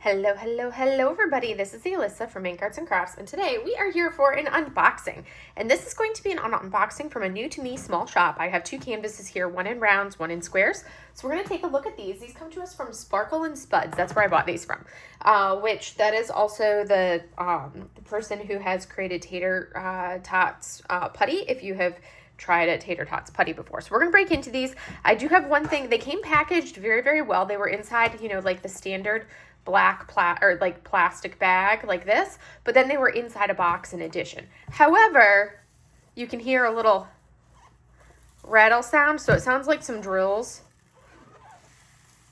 Hello, hello, hello everybody. This is Alyssa from Ink Arts and Crafts, and today we are here for an unboxing. And this is going to be an unboxing from a new to me small shop. I have two canvases here, one in rounds, one in squares. So we're going to take a look at these. These come to us from Sparkle and Spudz. That's where I bought these from. Which that is also the person who has created Tater Tots Putty, if you have tried a Tater Tots Putty before. So we're going to break into these. I do have one thing. They came packaged very, very well. They were inside, you know, like the standard black plastic bag like this, but then they were inside a box in addition. However, you can hear a little rattle sound, so it sounds like some drills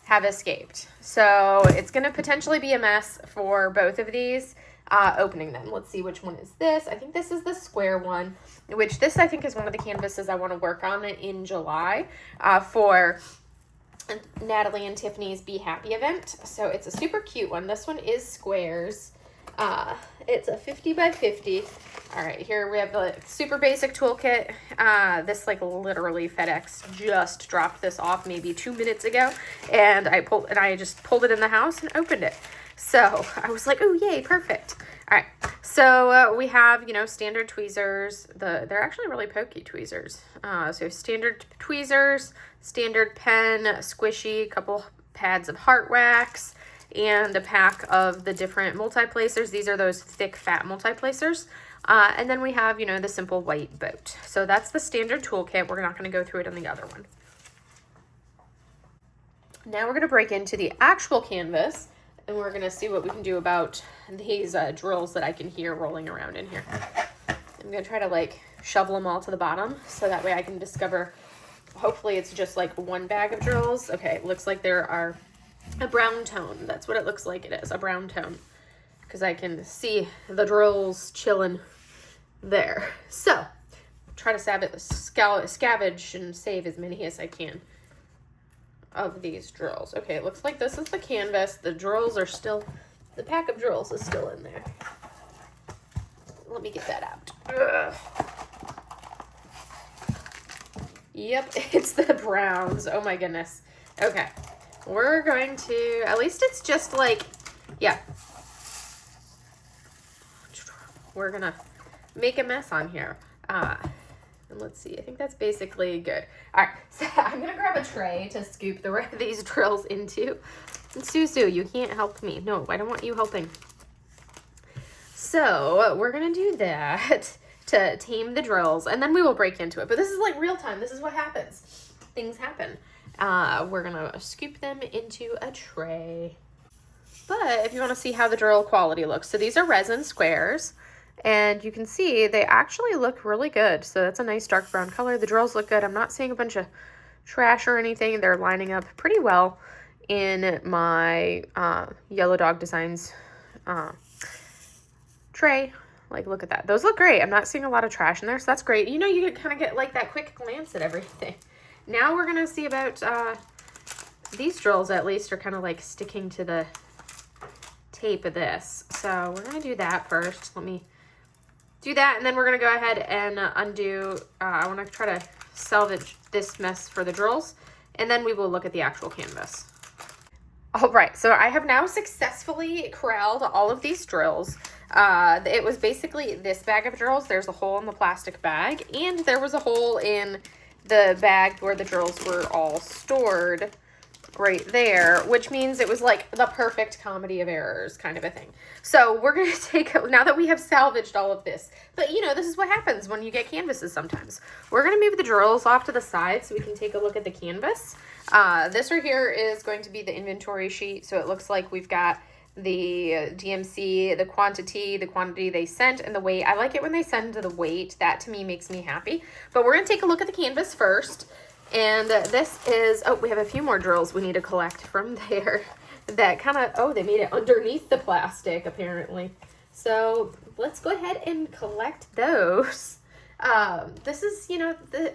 have escaped. So it's going to potentially be a mess for both of these opening them. Let's see which one is this. I think this is the square one, which this I think is one of the canvases I want to work on in July for Natalie and Tiffany's Be Happy event. So it's a super cute one. This one is squares. It's a 50 by 50. All right, here we have the super basic toolkit. This like literally FedEx just dropped this off maybe 2 minutes ago, and I just pulled it in the house and opened it. So I was like, oh yay, perfect. All right, so we have, you know, standard tweezers. They're actually really pokey tweezers. So standard tweezers, standard pen, squishy, couple pads of heart wax, and a pack of the different multi-placers. These are those thick, fat multi-placers. And then we have, you know, the simple white boat. So that's the standard toolkit. We're not going to go through it on the other one. Now we're going to break into the actual canvas, and we're going to see what we can do about these drills that I can hear rolling around in here. I'm going to try to like shovel them all to the bottom so that way I can discover, hopefully it's just like one bag of drills. Okay, it looks like there are a brown tone. That's what it looks like it is, a brown tone, because I can see the drills chilling there. So try to scavenge and save as many as I can of these drills. Okay, it looks like this is the canvas. The drills are still, the pack of drills is still in there. Let me get that out. Ugh. Yep, it's the browns. Oh my goodness. Okay, we're going to, at least it's just like, yeah. We're gonna make a mess on here. And let's see, I think that's basically good. All right, so I'm gonna grab a tray to scoop the rest of these drills into. And Susu, you can't help me. No, I don't want you helping. So we're gonna do that to tame the drills, and then we will break into it. But this is like real time. This is what happens. Things happen. We're gonna scoop them into a tray. But if you want to see how the drill quality looks, so these are resin squares, and you can see they actually look really good. So that's a nice dark brown color. The drills look good. I'm not seeing a bunch of trash or anything. They're lining up pretty well in my Yellow Dog Designs tray. Like, look at that. Those look great. I'm not seeing a lot of trash in there, so that's great. You know, you can kind of get like that quick glance at everything. Now we're going to see about these drills, at least, are kind of like sticking to the tape of this. So we're going to do that first. Let me do that, and then we're going to go ahead and undo. I want to try to salvage this mess for the drills, and then we will look at the actual canvas. All right, so I have now successfully corralled all of these drills. It was basically this bag of drills. There's a hole in the plastic bag, and there was a hole in the bag where the drills were all stored right there, which means it was like the perfect comedy of errors kind of a thing. So we're going to take, now that we have salvaged all of this, but you know, this is what happens when you get canvases sometimes. We're going to move the drills off to the side so we can take a look at the canvas. This right here is going to be the inventory sheet. So it looks like we've got the DMC, the quantity they sent, and the weight. I like it when they send the weight. That to me makes me happy. But we're going to take a look at the canvas first. And this is, oh, we have a few more drills we need to collect from there that kind of, oh, they made it underneath the plastic apparently. So let's go ahead and collect those. This is, you know, the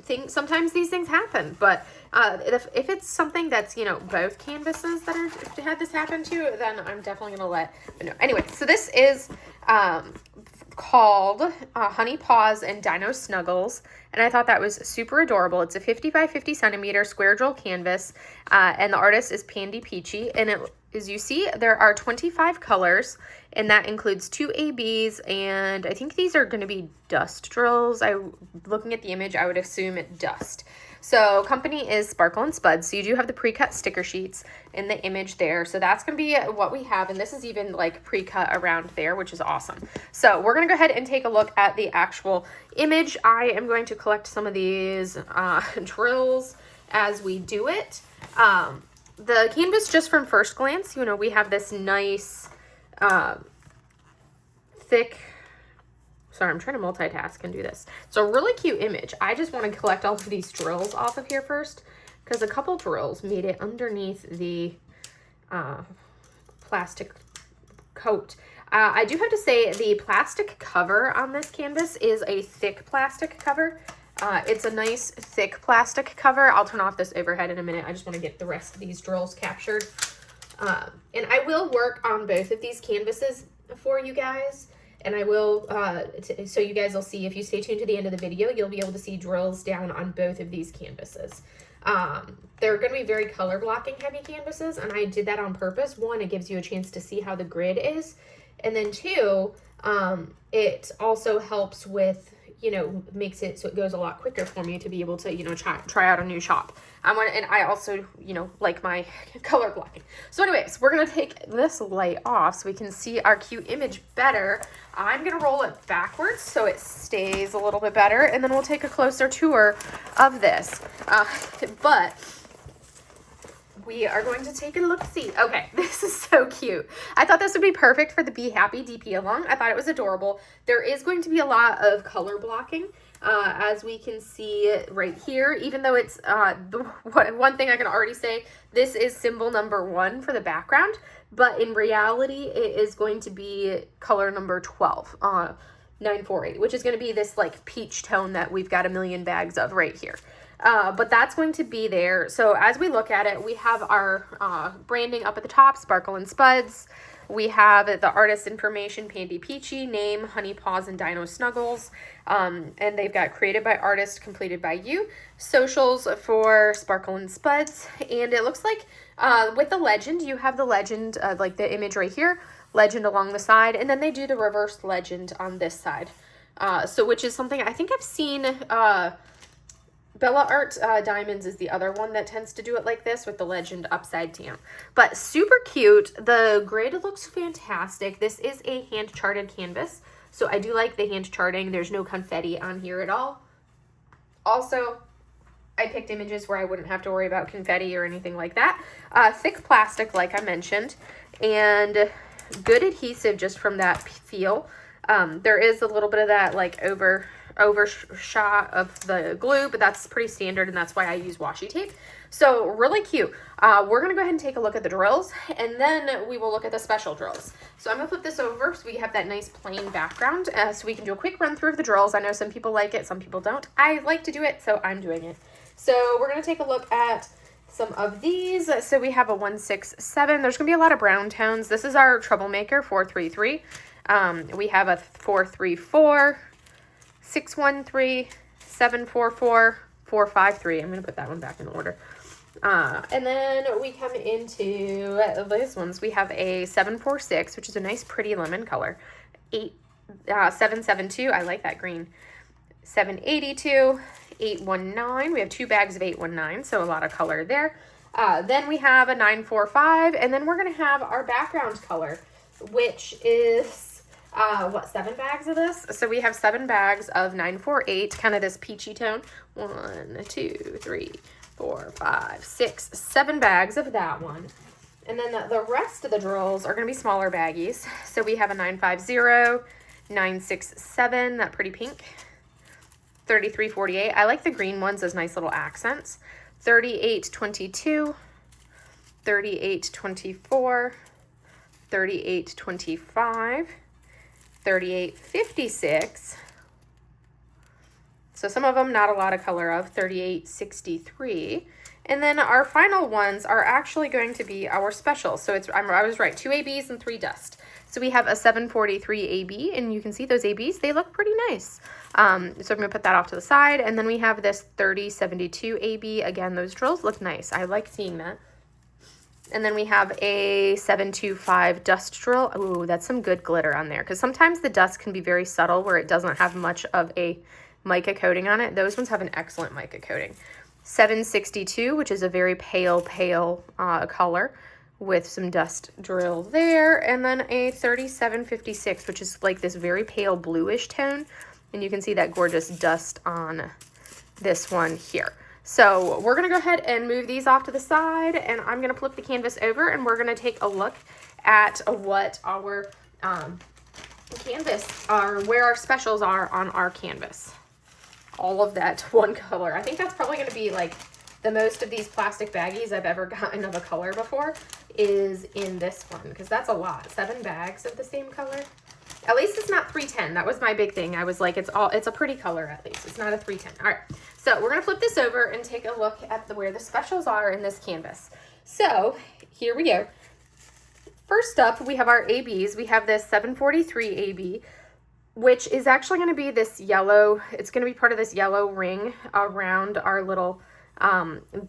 thing, sometimes these things happen, but if it's something that's, you know, both canvases that are had this happen to, then I'm definitely going to let you know. Anyway, so this is called Honey Paws and Dino Snuggles, and I thought that was super adorable. It's a 50 by 50 centimeter square drill canvas, and the artist is Pandy Peachy, and as you see, there are 25 colors, and that includes 2 ABs, and I think these are going to be dust drills. Looking at the image, I would assume it dust. So company is Sparkle and Spudz. So you do have the pre-cut sticker sheets in the image there. So that's going to be what we have, and this is even like pre-cut around there, which is awesome. So we're going to go ahead and take a look at the actual image. I am going to collect some of these drills as we do it. The canvas, just from first glance, you know, we have this nice, thick, sorry, I'm trying to multitask and do this. It's a really cute image. I just want to collect all of these drills off of here first, because a couple drills made it underneath the plastic coat. I do have to say the plastic cover on this canvas is a thick plastic cover. It's a nice thick plastic cover. I'll turn off this overhead in a minute. I just want to get the rest of these drills captured. And I will work on both of these canvases for you guys. And I will, so you guys will see, if you stay tuned to the end of the video, you'll be able to see drills down on both of these canvases. They're going to be very color blocking heavy canvases, and I did that on purpose. One, it gives you a chance to see how the grid is. And then two, it also helps with, you know, makes it so it goes a lot quicker for me to be able to, you know, try out a new shop. And I also, you know, like my color blocking. So anyways, we're going to take this light off so we can see our cute image better. I'm going to roll it backwards so it stays a little bit better, and then we'll take a closer tour of this. But we are going to take a look-see. Okay, this is so cute. I thought this would be perfect for the Be Happy DP along. I thought it was adorable. There is going to be a lot of color blocking, as we can see right here. Even though it's, one thing I can already say, this is symbol number 1 for the background, but in reality, it is going to be color number 12, 948, which is going to be this like peach tone that we've got a million bags of right here. But that's going to be there. So as we look at it, we have our branding up at the top, Sparkle and Spudz. We have the artist information, Pandy Peachy, name, Honey Paws, and Dino Snuggles. And they've got created by artist, completed by you. Socials for Sparkle and Spudz. And it looks like with the legend, you have the legend, like the image right here, legend along the side. And then they do the reverse legend on this side. So which is something I think I've seen... Bella Art Diamonds is the other one that tends to do it like this with the legend upside down. But super cute. The grid looks fantastic. This is a hand charted canvas, so I do like the hand charting. There's no confetti on here at all. Also, I picked images where I wouldn't have to worry about confetti or anything like that. Thick plastic, like I mentioned, and good adhesive just from that feel. There is a little bit of that like overshot of the glue, but that's pretty standard, and that's why I use washi tape. So really cute. We're gonna go ahead and take a look at the drills, and then we will look at the special drills. So I'm gonna flip this over so we have that nice plain background, so we can do a quick run through of the drills. I know some people like it, some people don't. I like to do it, so I'm doing it. So we're gonna take a look at some of these. So we have a 167. There's gonna be a lot of brown tones. This is our troublemaker, 433. We have a 434. 613, 744, 453. I'm going to put that one back in order. And then we come into these ones. We have a 746, which is a nice pretty lemon color. 772. I like that green. 782, 819. We have 2 bags of 819, so a lot of color there. Then we have a 945, and then we're going to have our background color, which is... 7 bags of this? So we have 7 bags of 948, kind of this peachy tone. 1, 2, 3, 4, 5, 6, 7 bags of that one. And then the rest of the drills are going to be smaller baggies. So we have a 950, 967, that pretty pink. 3348. I like the green ones as nice little accents. 3822, 3824, 3825. 3856. So some of them not a lot of color of. 3863. And then our final ones are actually going to be our specials. So I was right, 2 ABs and 3 dust. So we have a 743 AB, and you can see those ABs, they look pretty nice. So I'm going to put that off to the side. And then we have this 3072 AB. Again, those drills look nice. I like seeing that. And then we have a 725 dust drill. Ooh, that's some good glitter on there, because sometimes the dust can be very subtle where it doesn't have much of a mica coating on it. Those ones have an excellent mica coating. 762, which is a very pale color with some dust drill there. And then a 3756, which is like this very pale bluish tone. And you can see that gorgeous dust on this one here. So we're going to go ahead and move these off to the side, and I'm going to flip the canvas over, and we're going to take a look at what our canvas are, where our specials are on our canvas. All of that one color. I think that's probably going to be like the most of these plastic baggies I've ever gotten of a color before is in this one, because that's a lot. 7 bags of the same color. At least it's not 310. That was my big thing. I was like, it's a pretty color at least. It's not a 310. All right. So we're going to flip this over and take a look at where the specials are in this canvas. So here we go. First up, we have our ABs. We have this 743 AB, which is actually going to be this yellow. It's going to be part of this yellow ring around our little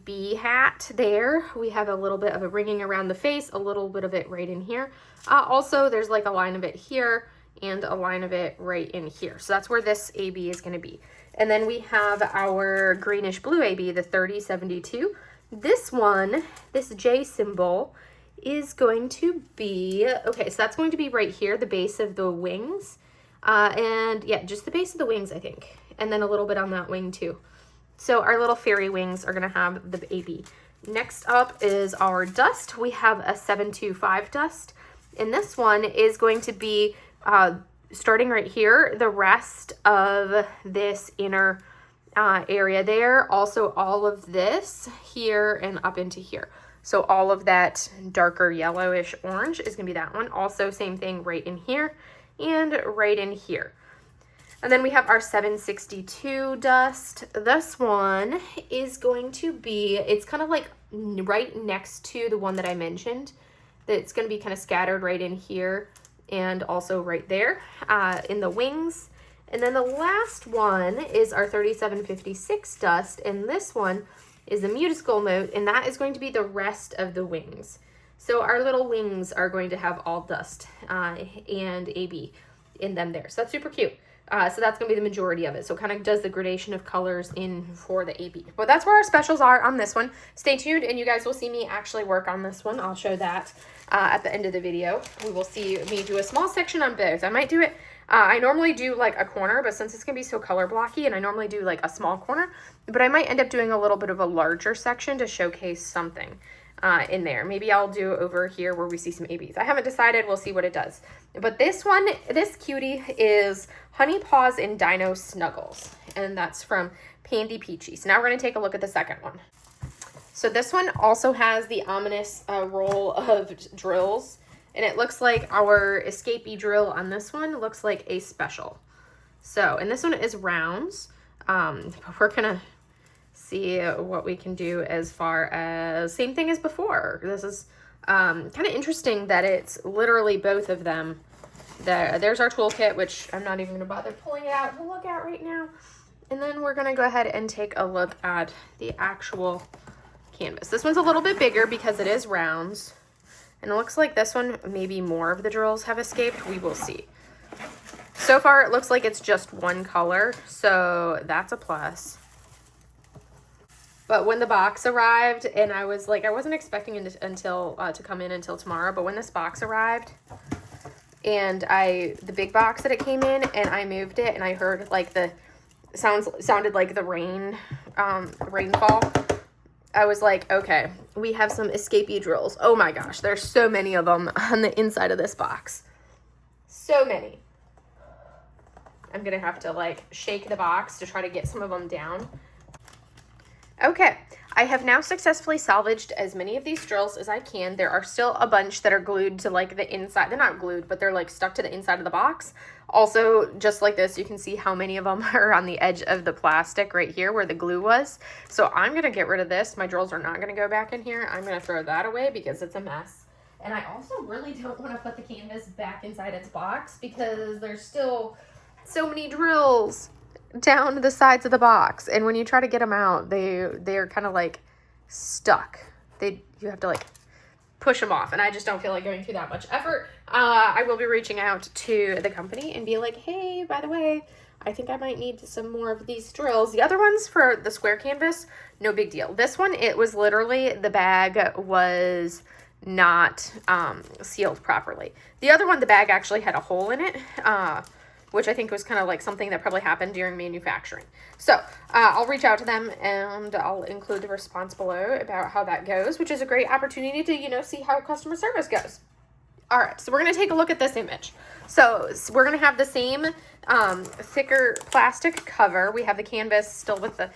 bee hat there. We have a little bit of a ringing around the face, a little bit of it right in here. Also, there's like a line of it here and a line of it right in here. So that's where this AB is going to be. And then we have our greenish blue AB, the 3072. This one, this J symbol, is going to be, okay, so that's going to be right here, the base of the wings. And yeah, just the base of the wings, I think. And then a little bit on that wing too. So our little fairy wings are going to have the AB. Next up is our dust. We have a 725 dust. And this one is going to be starting right here, the rest of this inner area there. Also all of this here and up into here. So all of that darker yellowish orange is going to be that one. Also same thing right in here and right in here. And then we have our 762 dust. This one is going to be, it's kind of like right next to the one that I mentioned. It's going to be kind of scattered right in here and also right there in the wings. And then the last one is our 3756 dust, and this one is the musical note, and that is going to be the rest of the wings. So our little wings are going to have all dust and AB in them there. So that's super cute. So that's going to be the majority of it. So it kind of does the gradation of colors in for the AB. But that's where our specials are on this one. Stay tuned, and you guys will see me actually work on this one. I'll show that at the end of the video. We will see me do a small section on both. I might do it, I normally do like a corner, but since it's going to be so color blocky, and I normally do like a small corner, but I might end up doing a little bit of a larger section to showcase something in there. Maybe I'll do over here where we see some ABs. I haven't decided. We'll see what it does. But this one, this cutie is Honey Paws and Dino Snuggles, and that's from Pandy Peachy. So now we're going to take a look at the second one. So this one also has the ominous roll of drills, and it looks like our escapee drill on this one looks like a special. So, and this one is rounds. We're going to see what we can do as far as same thing as before. This is kind of interesting that it's literally both of them. There's our toolkit, which I'm not even going to bother pulling it out to look at right now. And then we're going to go ahead and take a look at the actual canvas. This one's a little bit bigger because it is rounds. And it looks like this one, maybe more of the drills have escaped. We will see. So far, it looks like it's just one color, so that's a plus. But when the box arrived, and I was like, I wasn't expecting it until to come in until tomorrow, but when this box arrived, and the big box that it came in, and I moved it, and I heard like the sounded like the rainfall. I was like, okay, we have some escapee drills. Oh my gosh, there's so many of them on the inside of this box. So many. I'm gonna have to like shake the box to try to get some of them down. Okay, I have now successfully salvaged as many of these drills as I can. There are still a bunch that are glued to like the inside. They're not glued, but they're like stuck to the inside of the box. Also, just like this, you can see how many of them are on the edge of the plastic right here where the glue was. So I'm going to get rid of this. My drills are not going to go back in here. I'm going to throw that away because it's a mess. And I also really don't want to put the canvas back inside its box because there's still so many drills down the sides of the box, and when you try to get them out, they're kind of like stuck. You have to like push them off, and I just don't feel like going through that much effort. I will be reaching out to the company and be like, hey, by the way, I think I might need some more of these drills. The other ones for the square canvas, no big deal. This one, it was literally, the bag was not sealed properly. The other one, the bag actually had a hole in it, which I think was kind of like something that probably happened during manufacturing. So I'll reach out to them and I'll include the response below about how that goes, which is a great opportunity to, you know, see how customer service goes. All right, so we're going to take a look at this image. So we're going to have the same thicker plastic cover. We have the canvas still with the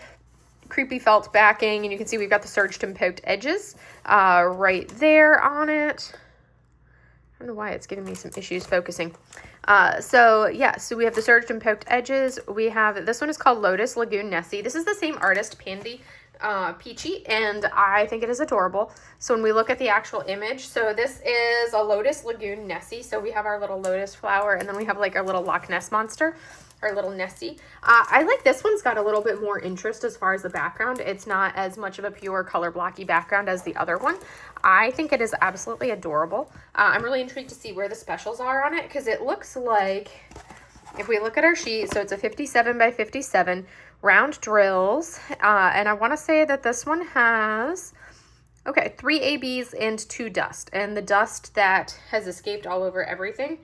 creepy felt backing, and you can see we've got the serged and poked edges right there on it. I don't know why it's giving me some issues focusing. So we have the serged and poked edges. We have, this one is called Lotus Lagoon Nessie. This is the same artist, Pandy Peachy, and I think it is adorable. So when we look at the actual image, so this is a Lotus Lagoon Nessie. So we have our little lotus flower, and then we have like our little Loch Ness monster, our little Nessie. I like this one's got a little bit more interest as far as the background. It's not as much of a pure color blocky background as the other one. I think it is absolutely adorable. I'm really intrigued to see where the specials are on it, because it looks like, if we look at our sheet, so it's a 57 by 57 round drills, and I want to say that this one has, okay, 3 ABs and 2 dust, and the dust that has escaped all over everything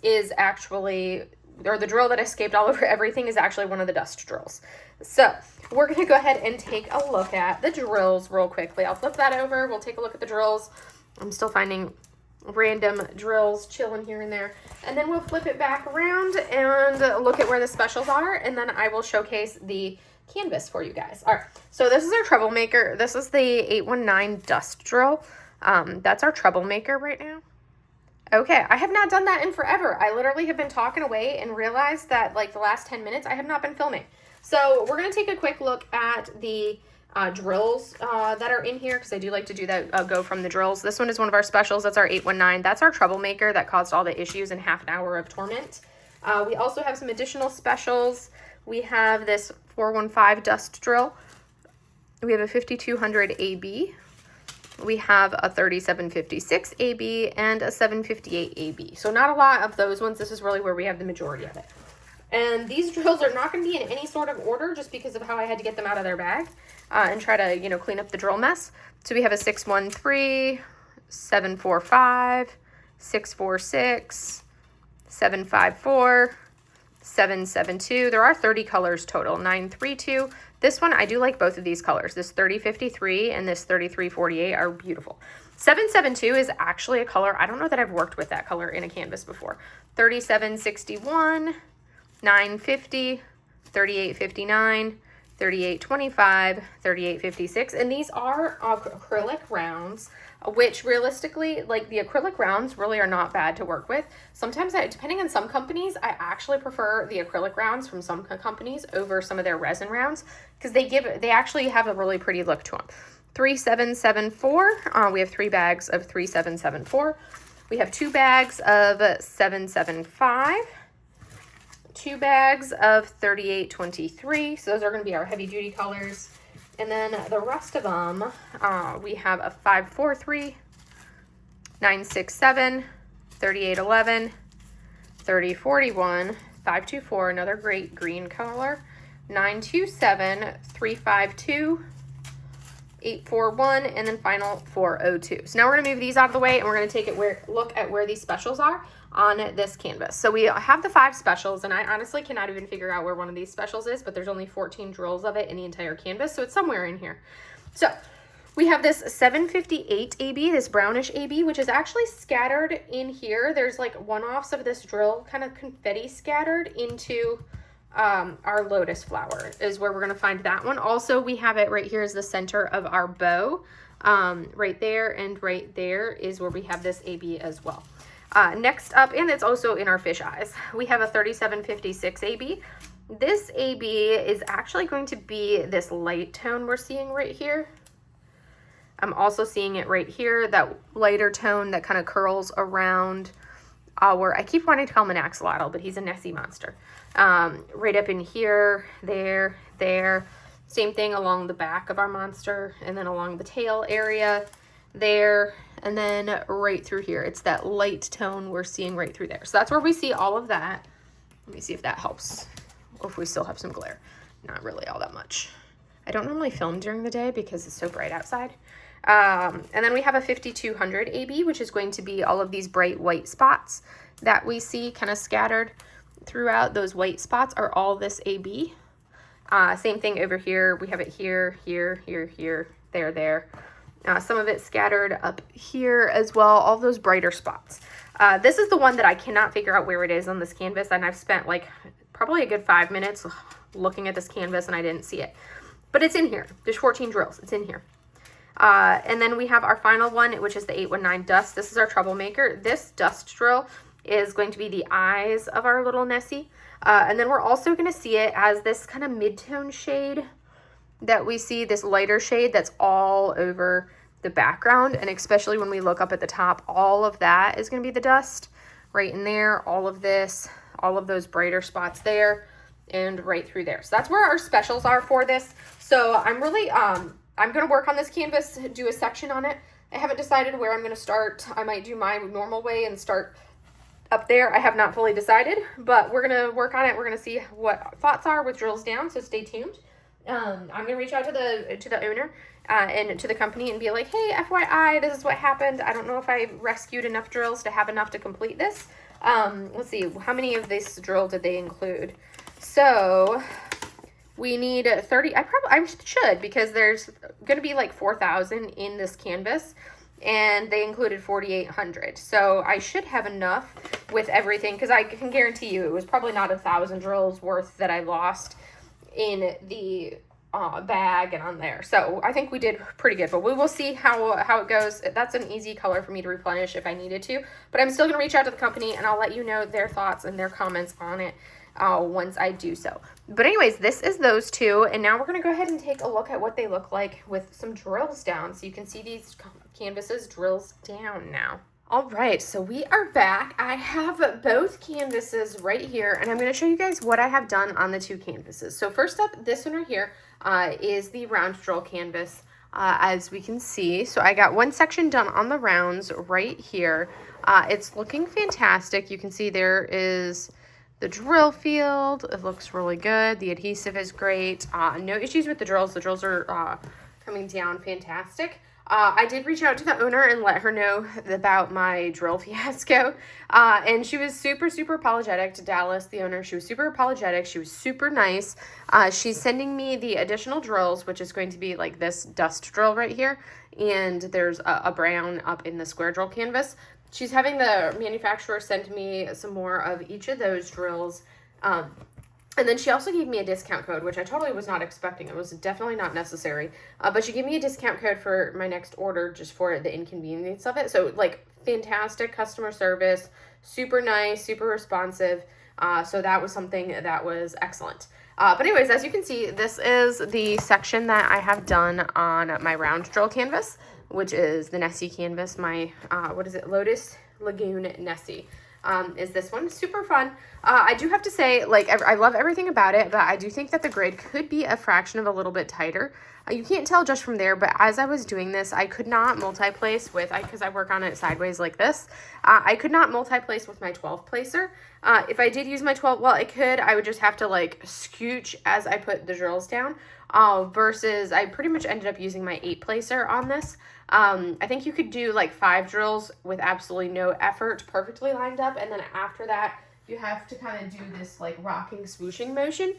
is actually, or the drill that escaped all over everything is actually one of the dust drills. So we're going to go ahead and take a look at the drills real quickly. I'll flip that over. We'll take a look at the drills. I'm still finding random drills chilling here and there, and then we'll flip it back around and look at where the specials are, and then I will showcase the canvas for you guys. All right, so this is our troublemaker. This is the 819 dust drill. That's our troublemaker right now. Okay, I have not done that in forever. I literally have been talking away and realized that like the last 10 minutes I have not been filming. So we're going to take a quick look at the drills that are in here, because I do like to do that, go from the drills. This one is one of our specials. That's our 819. That's our troublemaker that caused all the issues in half an hour of torment. We also have some additional specials. We have this 415 dust drill. We have a 5200 AB. We have a 3756 AB and a 758 AB. So not a lot of those ones. This is really where we have the majority of it. And these drills are not going to be in any sort of order just because of how I had to get them out of their bag and try to, you know, clean up the drill mess. So we have a 613, 745, 646, 754, 772. There are 30 colors total, 932. This one, I do like both of these colors. This 3053 and this 3348 are beautiful. 772 is actually a color, I don't know that I've worked with that color in a canvas before. 3761, 950, 3859, 3825, 3856, and these are acrylic rounds, which realistically, like the acrylic rounds really are not bad to work with. Sometimes, depending on some companies, I actually prefer the acrylic rounds from some companies over some of their resin rounds, because they actually have a really pretty look to them. 3774, we have 3 bags of 3774. We have 2 bags of 775. 2 bags of 3823. So those are going to be our heavy duty colors. And then the rest of them, we have a 543, 967, 3811, 3041, 524, another great green color, 927, 352, 841, and then final 402. So now we're going to move these out of the way, and we're going to take a look at where these specials are on this canvas. So we have the 5 specials, and I honestly cannot even figure out where one of these specials is, but there's only 14 drills of it in the entire canvas, so it's somewhere in here. So we have this 758 AB, this brownish AB, which is actually scattered in here. There's like one-offs of this drill, kind of confetti scattered into our lotus flower is where we're going to find that one. Also, we have it right here is the center of our bow. Right there and right there is where we have this AB as well. Next up, and it's also in our fish eyes, we have a 3756 AB. This AB is actually going to be this light tone we're seeing right here. I'm also seeing it right here, that lighter tone that kind of curls around our, I keep wanting to call him an axolotl, but he's a Nessie monster. Right up in here, there. Same thing along the back of our monster, and then along the tail area, there, and then right through here. It's that light tone we're seeing right through there. So that's where we see all of that. Let me see if that helps, or if we still have some glare. Not really all that much. I don't normally film during the day because it's so bright outside. And then we have a 5200 AB, which is going to be all of these bright white spots that we see kind of scattered throughout. Those white spots are all this AB. Same thing over here. We have it here, here, here, here, there. Some of it scattered up here as well, all those brighter spots. This is the one that I cannot figure out where it is on this canvas, and I've spent like probably a good 5 minutes looking at this canvas and I didn't see it. But it's in here. There's 14 drills. It's in here. And then we have our final one, which is the 819 dust. This is our troublemaker. This dust drill is going to be the eyes of our little Nessie. And then we're also going to see it as this kind of mid-tone shade that we see, this lighter shade that's all over the background. And especially when we look up at the top, all of that is going to be the dust right in there. All of this, all of those brighter spots there, and right through there. So that's where our specials are for this. So I'm really, I'm going to work on this canvas, do a section on it. I haven't decided where I'm going to start. I might do my normal way and start up there. I have not fully decided, but we're going to work on it. We're going to see what thoughts are with drills down. So stay tuned. I'm going to reach out to the owner and to the company and be like, hey, FYI, this is what happened. I don't know if I rescued enough drills to have enough to complete this. Let's see, how many of this drill did they include? So we need 30. I should, because there's going to be like 4,000 in this canvas, and they included 4,800. So I should have enough with everything, because I can guarantee you it was probably not 1,000 drills worth that I lost in the bag and on there. So I think we did pretty good, but we will see how it goes. That's an easy color for me to replenish if I needed to, but I'm still going to reach out to the company and I'll let you know their thoughts and their comments on it once I do so. But anyways, this is those two, and now we're going to go ahead and take a look at what they look like with some drills down, so you can see these canvases drills down now. All right, so we are back. I have both canvases right here, and I'm going to show you guys what I have done on the two canvases. So first up, this one right here is the round drill canvas, as we can see. So I got one section done on the rounds right here. It's looking fantastic. You can see there is the drill field. It looks really good. The adhesive is great. No issues with the drills. The drills are coming down fantastic. I did reach out to the owner and let her know about my drill fiasco. And she was super, super apologetic to Dallas, the owner. She was super apologetic. She was super nice. She's sending me the additional drills, which is going to be like this dust drill right here. And there's a brown up in the square drill canvas. She's having the manufacturer send me some more of each of those drills. And then she also gave me a discount code, which I totally was not expecting. It was definitely not necessary. But she gave me a discount code for my next order just for the inconvenience of it. So, like, fantastic customer service, super nice, super responsive. So that was something that was excellent. But anyways, as you can see, this is the section that I have done on my round drill canvas, which is the Nessie canvas, my, Lotus Lagoon Nessie. Is this one. Super fun. I do have to say, like, I love everything about it, but I do think that the grid could be a fraction of a little bit tighter. You can't tell just from there, but as I was doing this, I could not multi-place with, because I work on it sideways like this, I could not multi-place with my 12 placer. If I did use my 12, well, I could, I would just have to, like, scooch as I put the drills down, versus I pretty much ended up using my 8 placer on this. I think you could do like 5 drills with absolutely no effort, perfectly lined up, and then after that you have to kind of do this like rocking swooshing motion,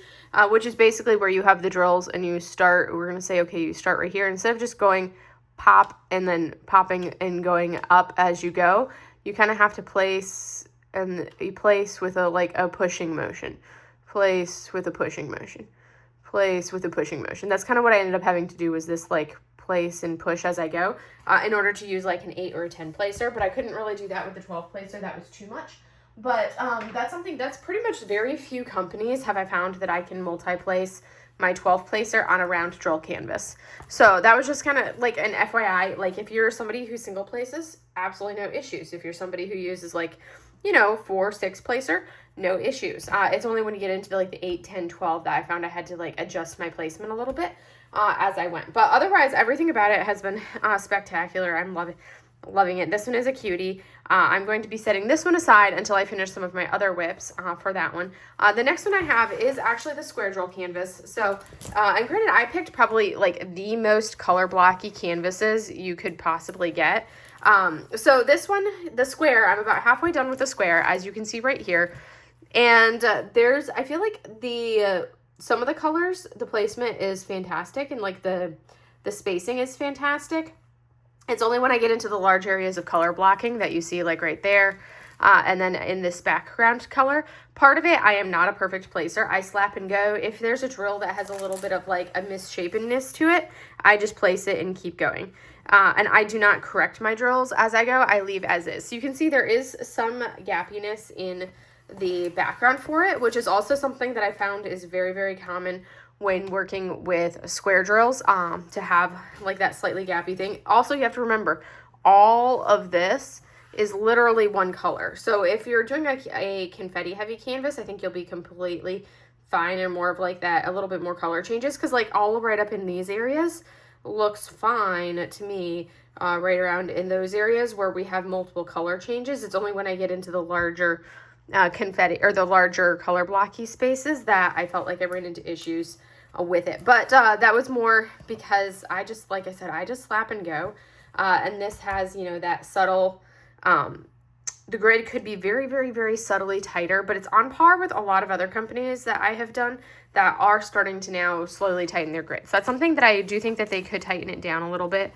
which is basically where you have the drills and you start, we're going to say, okay, you start right here. Instead of just going pop and then popping and going up as you go, you kind of have to place, and you place with a pushing motion, place with a pushing motion, place with a pushing motion. That's kind of what I ended up having to do, was this like place and push as I go, in order to use like an 8 or a 10 placer, but I couldn't really do that with the 12 placer. That was too much. But that's something that's pretty much very few companies have I found that I can multi-place my 12 placer on a round drill canvas. So that was just kind of like an FYI. Like, if you're somebody who single places, absolutely no issues. If you're somebody who uses like, 4, 6 placer, no issues. It's only when you get into like the 8, 10, 12 that I found I had to like adjust my placement a little bit as I went. But otherwise, everything about it has been spectacular. I'm Loving it. This one is a cutie. I'm going to be setting this one aside until I finish some of my other whips for that one. The next one I have is actually the square drill canvas. So, and granted, I picked probably like the most color blocky canvases you could possibly get. So this one, the square, I'm about halfway done with the square, as you can see right here. And I feel like some of the colors, the placement is fantastic, and like the spacing is fantastic. It's only when I get into the large areas of color blocking that you see like right there, and then in this background color part of it, I am not a perfect placer. I slap and go. If there's a drill that has a little bit of like a misshapenness to it, I just place it and keep going. And I do not correct my drills as I go. I leave as is. So you can see there is some gappiness in the background for it, which is also something that I found is very, very common when working with square drills, to have like that slightly gappy thing. Also, you have to remember, all of this is literally one color. So if you're doing a confetti heavy canvas, I think you'll be completely fine, and more of like that, a little bit more color changes, because like all right up in these areas looks fine to me. Right around in those areas where we have multiple color changes, it's only when I get into the larger confetti or the larger color blocky spaces that I felt like I ran into issues with it. But that was more because I just, like I said, I just slap and go. And this has, you know, that subtle, the grid could be very, very, very subtly tighter, but it's on par with a lot of other companies that I have done that are starting to now slowly tighten their grid. So that's something that I do think that they could tighten it down a little bit.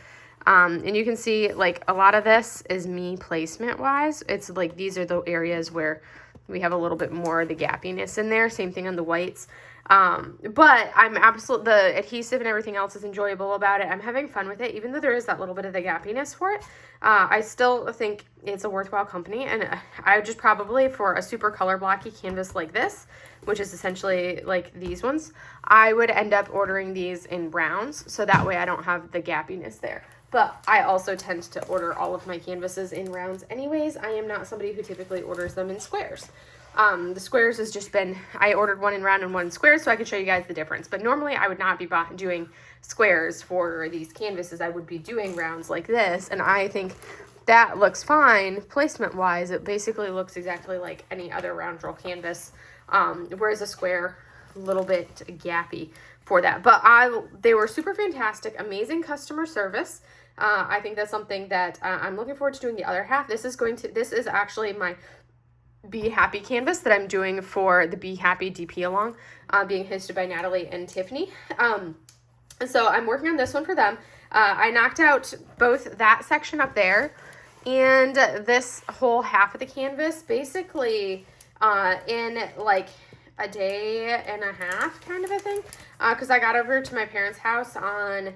And you can see like a lot of this is me placement wise. It's like these are the areas where we have a little bit more of the gappiness in there. Same thing on the whites. But I'm the adhesive and everything else is enjoyable about it. I'm having fun with it, even though there is that little bit of the gappiness for it. I still think it's a worthwhile company, and I would just probably, for a super color blocky canvas like this, which is essentially like these ones, I would end up ordering these in browns, so that way I don't have the gappiness there. But I also tend to order all of my canvases in rounds anyways. I am not somebody who typically orders them in squares. The squares has just been, I ordered one in round and one in squares so I could show you guys the difference. But normally I would not be doing squares for these canvases. I would be doing rounds like this. And I think that looks fine placement wise. It basically looks exactly like any other round drill canvas. Whereas a square, a little bit gappy for that. But they were super fantastic, amazing customer service. I think that's something that I'm looking forward to doing the other half. This is actually my Be Happy canvas that I'm doing for the Be Happy DP along, being hosted by Natalie and Tiffany. So I'm working on this one for them. I knocked out both that section up there and this whole half of the canvas basically in like a day and a half kind of a thing, because I got over to my parents' house on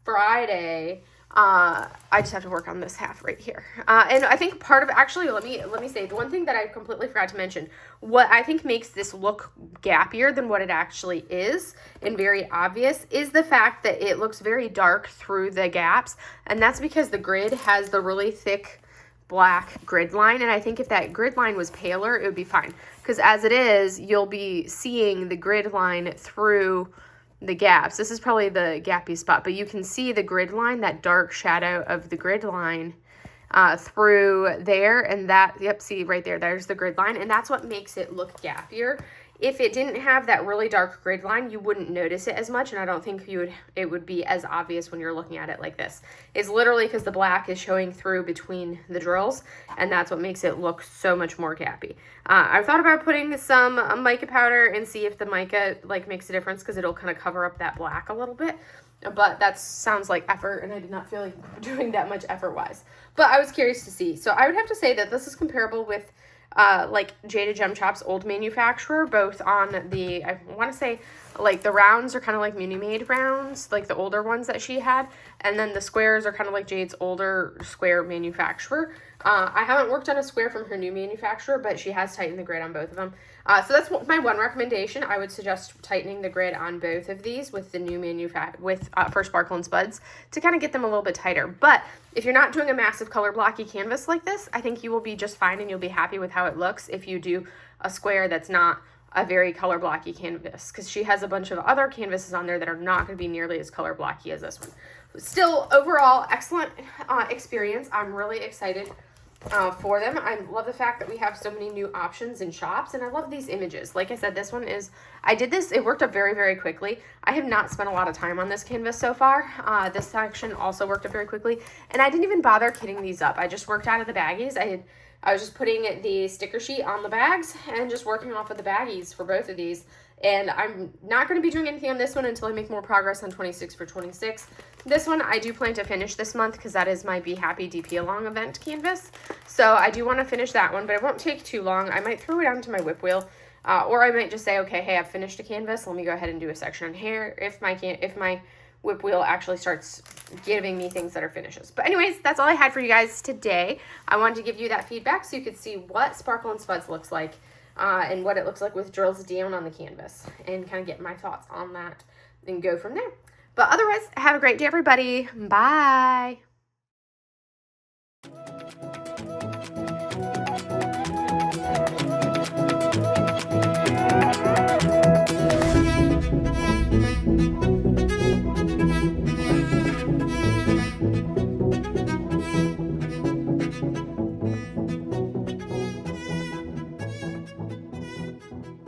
Friday. I just have to work on this half right here. And I think part of, actually, let me say, the one thing that I completely forgot to mention, what I think makes this look gappier than what it actually is, and very obvious, is the fact that it looks very dark through the gaps. And that's because the grid has the really thick black grid line. And I think if that grid line was paler, it would be fine. Because as it is, you'll be seeing the grid line through the gaps. This is probably the gappy spot, but you can see the grid line, that dark shadow of the grid line through there, and that, yep, see right there, there's the grid line, and that's what makes it look gappier. If it didn't have that really dark grid line, you wouldn't notice it as much, and I don't think it would be as obvious when you're looking at it like this. It's literally because the black is showing through between the drills, and that's what makes it look so much more gappy. I thought about putting some mica powder and see if the mica like makes a difference, because it'll kind of cover up that black a little bit. But that sounds like effort, and I did not feel like doing that much effort-wise. But I was curious to see. So I would have to say that this is comparable with like Jada Gem Shop's old manufacturer, both on the, I want to say, like the rounds are kind of like Mini-Made rounds, like the older ones that she had, and then the squares are kind of like Jade's older square manufacturer. I haven't worked on a square from her new manufacturer, but she has tightened the grid on both of them. So that's my one recommendation. I would suggest tightening the grid on both of these with the new for Sparkle and Spudz to kind of get them a little bit tighter. But if you're not doing a massive color blocky canvas like this, I think you will be just fine and you'll be happy with how it looks if you do a square that's not a very color blocky canvas, because she has a bunch of other canvases on there that are not going to be nearly as color blocky as this one. Still, overall, excellent experience. I'm really excited for them. I love the fact that we have so many new options in shops, and I love these images. Like I said, this one is, I did this, it worked up very, very quickly. I have not spent a lot of time on this canvas so far. This section also worked up very quickly, and I didn't even bother kitting these up. I just worked out of the baggies. I was just putting the sticker sheet on the bags and just working off of the baggies for both of these. And I'm not going to be doing anything on this one until I make more progress on 26 for 26. This one I do plan to finish this month because that is my Be Happy DP Along event canvas. So I do want to finish that one, but it won't take too long. I might throw it onto my whip wheel, or I might just say, okay, hey, I've finished a canvas. Let me go ahead and do a section on hair if my whip wheel actually starts giving me things that are finishes. But anyways, that's all I had for you guys today. I wanted to give you that feedback so you could see what Sparkle and Spudz looks like. And what it looks like with drills down on the canvas, and kind of get my thoughts on that and go from there. But otherwise, have a great day, everybody. Bye.